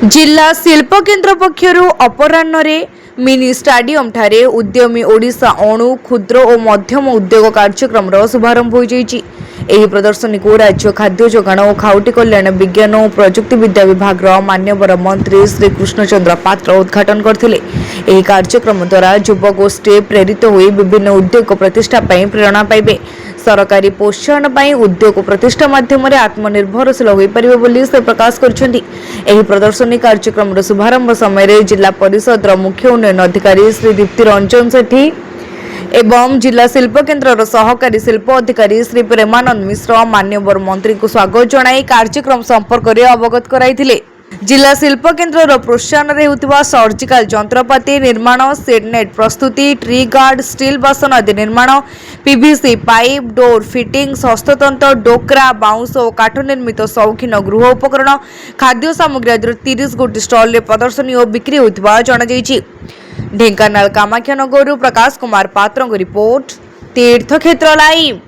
जिला शिल्प केन्द्र पक्षर अपराह्न मिनी स्टाडियम ठारे उद्यमी ओडिशा अणु क्षुद्र और मध्यम उद्योग कार्यक्रम शुभारंभ हो जाइछि। एही प्रदर्शनी को राज्य खाद्य जोगाण और खाउटी कल्याण विज्ञान और प्रजुक्ति विद्या विभाग मान्यवर मंत्री श्री कृष्णचंद्र पात्र उद्घाटन करथिले। एही कार्यक्रम द्वारा युवगोष्ठी प्रेरित होई विभिन्न उद्योग प्रतिष्ठा पई प्रेरणा पाइबे। सरकारी प्रोत्साहन पई उद्योग प्रतिष्ठा माध्यम आत्मनिर्भरशील होई परिबे बोली से प्रकाश करछन्ती। एही प्रदर्शनी कार्यक्रम शुभारंभ समय जिला परिषद मुख्य उन्नयन अधिकारी श्री दीप्ति रंजन सेठी एवं जिला शिल्प केन्द्र सहकारी शिल्प अधिकारी श्री प्रेमानंद मिश्र मान्यवर मंत्री को स्वागत जणाई कार्यक्रम संपर्क में अवगत कराइथिले। जिला शिल्प केन्द्र प्रोत्साहन होता सर्जिकल जंत्रपाति निर्माण, सेडनेट प्रस्तुति, ट्री गार्ड, स्टील बासन आदि निर्माण, पीवीसी पाइप, डोर फिटिंग्स, हस्ततंत्र, डोकरा, बाउंस और काठ निर्मित शौखीन गृह उपकरण, खाद्य सामग्री आदि 30 गोटी स्टल प्रदर्शनी और बिक्री होता जणाଯାଇଛି। ढेंकानाल कामाख्यानगर प्रकाश कुमार पात्र रिपोर्ट, तीर्थक्षेत्र लाइव।